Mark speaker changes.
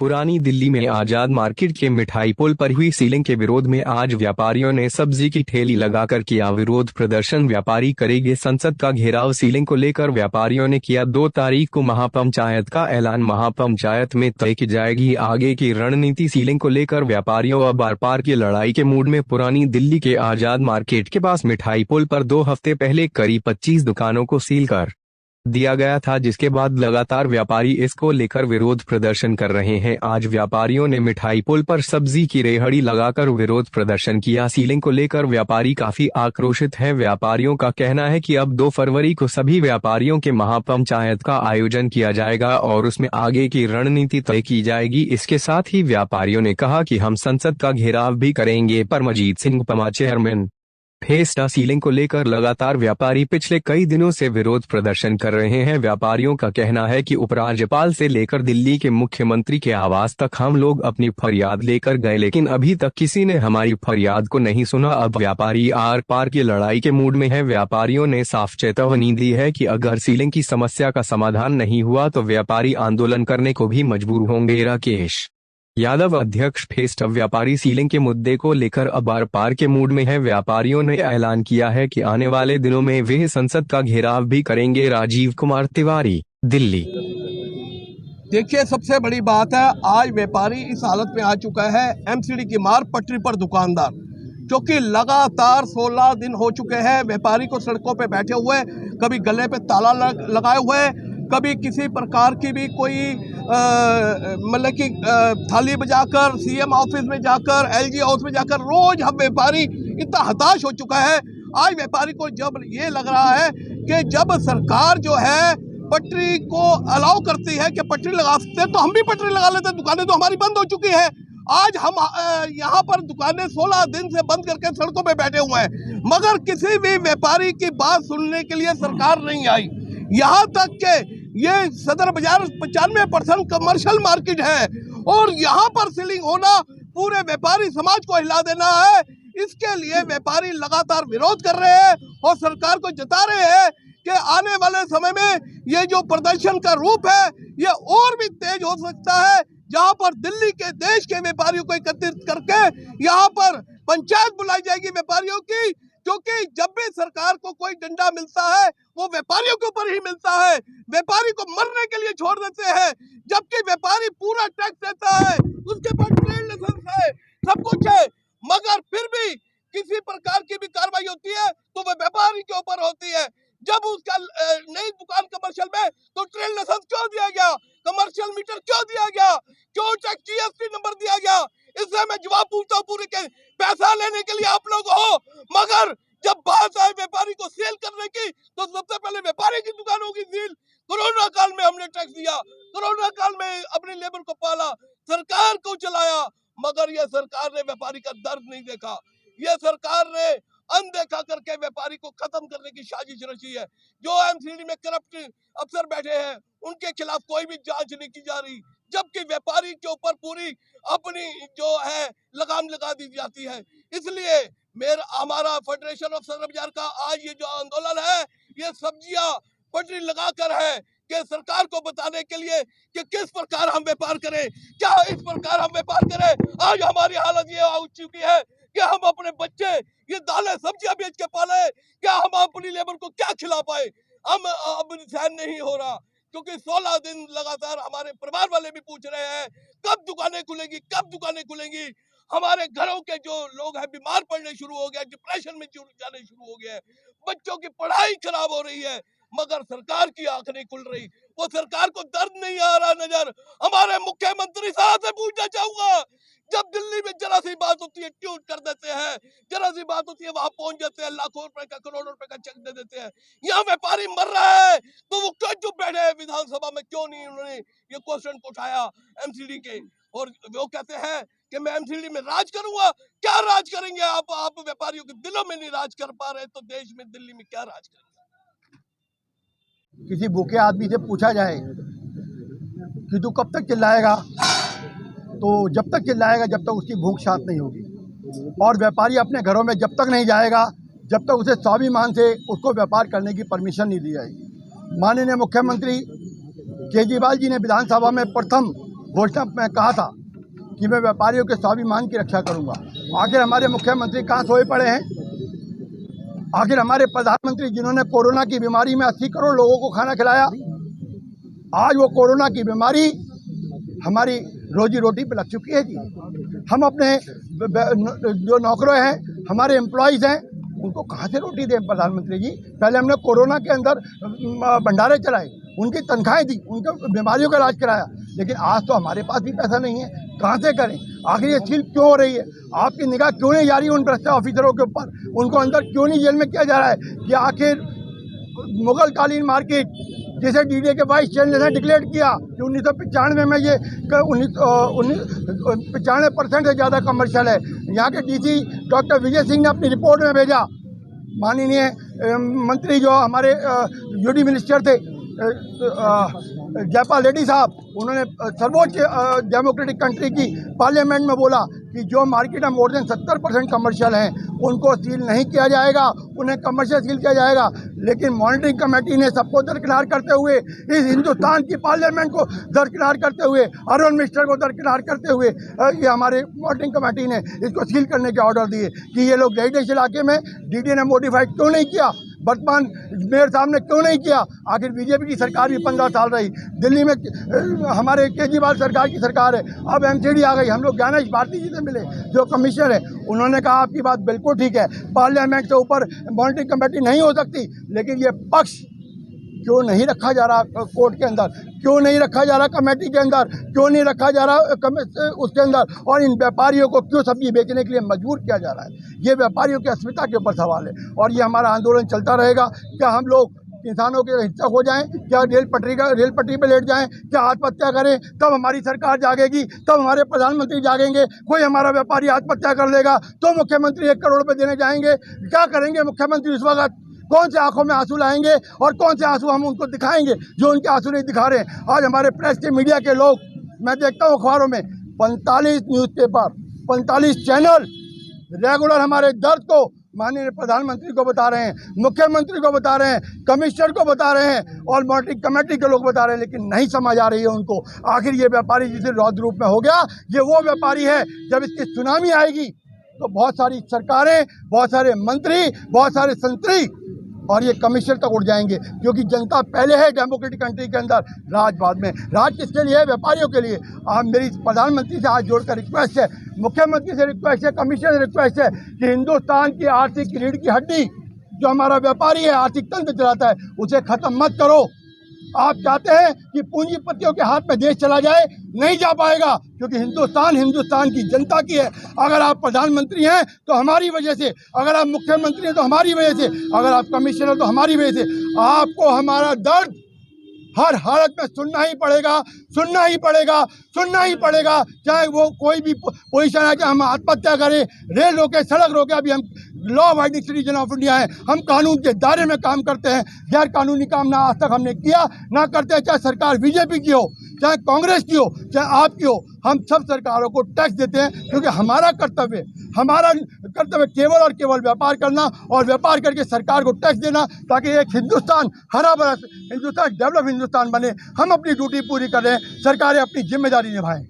Speaker 1: पुरानी दिल्ली में आजाद मार्केट के मिठाई पुल पर हुई सीलिंग के विरोध में आज व्यापारियों ने सब्जी की ठेली लगाकर किया विरोध प्रदर्शन। व्यापारी करेंगे संसद का घेराव। सीलिंग को लेकर व्यापारियों ने किया 2 तारीख को महापंचायत का ऐलान। महापंचायत में तय की जाएगी आगे की रणनीति। सीलिंग को लेकर व्यापारियों अब आर पार की लड़ाई के मूड में। पुरानी दिल्ली के आजाद मार्केट के पास मिठाई पुल पर 2 हफ्ते पहले करीब 25 दुकानों को सील कर दिया गया था, जिसके बाद लगातार व्यापारी इसको लेकर विरोध प्रदर्शन कर रहे हैं। आज व्यापारियों ने मिठाई पुल पर सब्जी की रेहड़ी लगाकर विरोध प्रदर्शन किया। सीलिंग को लेकर व्यापारी काफी आक्रोशित हैं। व्यापारियों का कहना है कि अब 2 फरवरी को सभी व्यापारियों के महापंचायत का आयोजन किया जाएगा और उसमें आगे की रणनीति तय की जाएगी। इसके साथ ही व्यापारियों ने कहा कि हम संसद का घेराव भी करेंगे। Paramjit Singh Pamma, chairman FESTA. Ceiling को लेकर लगातार व्यापारी पिछले कई दिनों से विरोध प्रदर्शन कर रहे हैं। व्यापारियों का कहना है कि उपराज्यपाल से लेकर दिल्ली के मुख्यमंत्री के आवास तक हम लोग अपनी फरियाद लेकर गए, लेकिन अभी तक किसी ने हमारी फरियाद को नहीं सुना। अब व्यापारी आर पार की लड़ाई के मूड में है। व्यापारियों ने साफ चेतावनी दी है कि अगर सीलिंग की समस्या का समाधान नहीं हुआ तो व्यापारी आंदोलन करने को भी मजबूर होंगे। राकेश यादव, अध्यक्ष फेस्टा। व्यापारी सीलिंग के मुद्दे को लेकर अब आर पार के मूड में है। व्यापारियों ने ऐलान किया है कि आने वाले दिनों में वे संसद का घेराव भी करेंगे। राजीव कुमार तिवारी, दिल्ली।
Speaker 2: देखिए, सबसे बड़ी बात है, आज व्यापारी इस हालत में आ चुका है, एमसीडी की मार पटरी पर दुकानदार, क्योंकि लगातार 16 दिन हो चुके हैं व्यापारी को सड़कों पे बैठे हुए, कभी गले पे ताला लगाए हुए, कभी किसी प्रकार की भी कोई मतलब कि थाली बजाकर सीएम ऑफिस में जाकर, एलजी हाउस में जाकर रोज हम व्यापारी इतना हताश हो चुका है। आज व्यापारी को जब ये लग रहा है कि जब सरकार जो है पटरी को अलाउ करती है कि पटरी लगा सकते हैं तो हम भी पटरी लगा लेते हैं। दुकानें तो हमारी बंद हो चुकी है। आज हम यहाँ पर दुकानें 16 दिन से बंद करके सड़कों पे बैठे हुए हैं, मगर किसी भी व्यापारी की बात सुनने के लिए सरकार नहीं आई। यहाँ तक के ये सदर बाजार 95% कमर्शियल मार्केट है और यहाँ पर सीलिंग होना पूरे व्यापारी समाज को हिला देना है। इसके लिए व्यापारी लगातार विरोध कर रहे हैं और सरकार को जता रहे हैं कि आने वाले समय में ये जो प्रदर्शन का रूप है ये और भी तेज हो सकता है, जहाँ पर दिल्ली के देश के व्यापारियों को एकत्रित करके यहाँ पर पंचायत बुलाई जाएगी व्यापारियों की, क्योंकि जब भी सरकार को कोई डंडा मिलता है वो व्यापारियों के ऊपर ही मिलता है। व्यापारी को मरने के लिए छोड़ देते हैं, जबकि व्यापारी पूरा टैक्स देता है, उसके पास ट्रेड लाइसेंस है, सब कुछ है, मगर फिर भी किसी प्रकार की भी कार्रवाई होती है तो वह व्यापारी के ऊपर होती है। जब उसका नई दुकान कमर्शियल में तो ट्रेड लाइसेंस क्यों दिया गया, कमर्शियल मीटर क्यों दिया गया, क्यों टैक्स जीएसटी नंबर दिया गया? इससे मैं जवाब पूछता हूँ। पूरे के पैसा लेने के लिए आप लोग हो, मगर जब बात आए व्यापारी को सेल करने की तो सबसे पहले व्यापारी की दुकान होगी सील। कोरोना काल में हमने टैक्स दिया, कोरोना काल में अपनी लेबर को पाला, सरकार को चलाया, मगर यह सरकार ने व्यापारी का दर्द नहीं देखा। यह सरकार ने अनदेखा करके व्यापारी को खत्म करने की साजिश रची है। जो एमसीडी में करप्ट अफसर बैठे हैं उनके खिलाफ कोई भी जांच नहीं की जा रही, जबकि व्यापारी के ऊपर पूरी अपनी जो है लगाम लगा दी जाती है। इसलिए हमारा फेडरेशन ऑफ सदर बाजार का आज ये जो आंदोलन है ये सब्जियां पटरी लगाकर है कि सरकार को बताने के लिए कि किस प्रकार हम व्यापार करें, क्या इस प्रकार हम व्यापार करें। आज हमारी हालत ये हो चुकी है कि हम अपने बच्चे ये दालें सब्जियां बेच के पाले, क्या हम अपनी लेबर को क्या खिला पाए? हम अब सहन नहीं हो रहा, क्योंकि 16 दिन लगातार हमारे परिवार वाले भी पूछ रहे हैं कब दुकानें खुलेंगी, कब दुकानें खुलेंगी। हमारे घरों के जो लोग हैं बीमार पड़ने शुरू हो गए, डिप्रेशन में जाने शुरू हो गए, बच्चों की पढ़ाई खराब हो रही है, मगर सरकार की आंख नहीं खुल रही। वो सरकार को दर्द नहीं आ रहा नजर। हमारे मुख्यमंत्री साहब से पूछना चाहूंगा, जब दिल्ली में जरा सी बात होती है ट्यूट कर देते हैं, जरा सी बात होती है वहां पहुंच जाते हैं, लाखों रुपए का करोड़ों रुपए का चेक दे देते हैं। यहाँ व्यापारी मर रहा है तो वो क्यों चुप बैठे हैं? विधानसभा में क्यों नहीं उन्होंने ये क्वेश्चन उठाया एमसीडी के? और वो कहते हैं कि मैं एमसीडी में राज करूंगा। क्या राज करेंगे आप व्यापारियों के दिलों में नहीं राज कर पा रहे तो देश में दिल्ली में क्या राज करेंगे?
Speaker 3: किसी भूखे आदमी से पूछा जाए कि तू कब तक चिल्लाएगा, तो जब तक चिल्लाएगा जब तक उसकी भूख शांत नहीं होगी। और व्यापारी अपने घरों में जब तक नहीं जाएगा जब तक उसे स्वाभिमान से उसको व्यापार करने की परमिशन नहीं दी जाएगी। माननीय मुख्यमंत्री केजरीवाल जी ने विधानसभा में प्रथम घोषणा में कहा था कि मैं व्यापारियों के स्वाभिमान की रक्षा करूंगा। आखिर हमारे मुख्यमंत्री कहाँ सोए पड़े हैं? आखिर हमारे प्रधानमंत्री जिन्होंने कोरोना की बीमारी में 80 करोड़ लोगों को खाना खिलाया, आज वो कोरोना की बीमारी हमारी रोजी रोटी पे लग चुकी है जी। हम अपने जो नौकरों हैं, हमारे एम्प्लॉयज़ हैं, उनको कहाँ से रोटी दें प्रधानमंत्री जी? पहले हमने कोरोना के अंदर भंडारे चलाए, उनकी तनख्वाहें दी, उनके बीमारियों का इलाज कराया, लेकिन आज तो हमारे पास भी पैसा नहीं है, कहाँ से करें? आखिर ये सील क्यों हो रही है? आपकी निगाह क्यों नहीं जा रही उन भ्रष्ट ऑफिसरों के ऊपर? उनको अंदर क्यों नहीं जेल में किया जा रहा है? कि आखिर मुगल कालीन मार्केट जिसे डीडीए के वाइस चेयरमैन ने डिक्लेयर किया कि 1995 में ये 95% से ज़्यादा कमर्शियल है। यहाँ के डीसी डॉक्टर विजय सिंह ने अपनी रिपोर्ट में भेजा, माननीय मंत्री जो हमारे यूडी मिनिस्टर थे जयपाल रेड्डी साहब, उन्होंने सर्वोच्च डेमोक्रेटिक कंट्री की पार्लियामेंट में बोला कि जो मार्केट में मोर देन 70% कमर्शियल हैं उनको सील नहीं किया जाएगा, उन्हें कमर्शियल सील किया जाएगा। लेकिन मॉनिटरिंग कमेटी ने सबको दरकिनार करते हुए, इस हिंदुस्तान की पार्लियामेंट को दरकिनार करते हुए, अरुण मिस्टर को दरकिनार करते हुए ये हमारे मॉनिटरिंग कमेटी ने इसको सील करने के ऑर्डर दिए कि ये लोग रेजिडेंशियल इलाके में डीडीए ने मॉडिफाइड क्यों नहीं किया, वर्तमान मेयर साहब ने क्यों नहीं किया? आखिर बीजेपी की सरकार भी 15 साल रही, दिल्ली में हमारे केजरीवाल सरकार की सरकार है, अब एमसीडी आ गई। हम लोग ज्ञानेश भारती जी से मिले जो कमिश्नर है, उन्होंने कहा आपकी बात बिल्कुल ठीक है, पार्लियामेंट से ऊपर मॉनिटरिंग कमेटी नहीं हो सकती, लेकिन ये पक्ष क्यों नहीं रखा जा रहा कोर्ट के अंदर, क्यों नहीं रखा जा रहा कमेटी के अंदर, क्यों नहीं रखा जा रहा उसके अंदर, और इन व्यापारियों को क्यों सब्जी बेचने के लिए मजबूर किया जा रहा है? ये व्यापारियों की अस्मिता के ऊपर सवाल है और ये हमारा आंदोलन चलता रहेगा। क्या हम लोग किसानों के हिस्सा हो जाएं? क्या रेल पटरी पे लेट जाएं? क्या आत्महत्या करें? तब हमारी सरकार जागेगी, तब हमारे प्रधानमंत्री जागेंगे। कोई हमारा व्यापारी आत्महत्या कर लेगा तो मुख्यमंत्री 1 करोड़ रुपये देने जाएंगे। क्या करेंगे मुख्यमंत्री उस वक्त? कौन से आंखों में आंसू लाएंगे और कौन से आंसू हम उनको दिखाएंगे जो उनके आंसू नहीं दिखा रहे हैं? आज हमारे प्रेस के मीडिया के लोग, मैं देखता हूँ अखबारों में 45 न्यूज़पेपर, 45 चैनल रेगुलर हमारे दर्द को माननीय प्रधानमंत्री को बता रहे हैं, मुख्यमंत्री को बता रहे हैं, कमिश्नर को बता रहे हैं और मॉनिटरिंग कमेटी के लोग बता रहे हैं, लेकिन नहीं समझ आ रही है उनको। आखिर ये व्यापारी जिसे रौद्र रूप में हो गया, ये वो व्यापारी है जब इसकी सुनामी आएगी तो बहुत सारी सरकारें, बहुत सारे मंत्री, बहुत सारे संतरी और ये कमिश्नर तक उड़ जाएंगे, क्योंकि जनता पहले है डेमोक्रेटिक कंट्री के अंदर, राज बाद में। राज किसके लिए है? व्यापारियों के लिए। आप मेरी प्रधानमंत्री से हाथ जोड़कर रिक्वेस्ट है, मुख्यमंत्री से रिक्वेस्ट है, कमिश्नर से रिक्वेस्ट है कि हिंदुस्तान की आर्थिक रीढ़ की हड्डी जो हमारा व्यापारी है, आर्थिक तंत्र चलाता है, उसे खत्म मत करो। आप चाहते हैं कि पूंजीपतियों के हाथ में देश चला जाए, नहीं जा पाएगा, क्योंकि हिंदुस्तान की जनता की है। अगर आप प्रधानमंत्री हैं तो हमारी वजह से, अगर आप मुख्यमंत्री हैं तो हमारी वजह से, अगर आप कमिश्नर हैं तो हमारी वजह से। आपको हमारा दर्द हर हालत में सुनना ही पड़ेगा, सुनना ही पड़ेगा, सुनना ही पड़ेगा, चाहे वो कोई भी पोजीशन है, चाहे हम आत्महत्या करें, रेल रोके, सड़क रोके। अभी हम law abiding citizen of India है, हम कानून के दायरे में काम करते हैं। गैर कानूनी काम ना आज तक हमने किया, ना करते हैं, चाहे सरकार बीजेपी की हो, चाहे कांग्रेस की हो, चाहे आपकी हो। हम सब सरकारों को टैक्स देते हैं, क्योंकि हमारा कर्तव्य केवल और केवल व्यापार करना और व्यापार करके सरकार को टैक्स देना, ताकि एक हिंदुस्तान हरा भरा हिंदुस्तान, डेवलप हिंदुस्तान बने। हम अपनी ड्यूटी पूरी करें, सरकारें अपनी जिम्मेदारी निभाएं।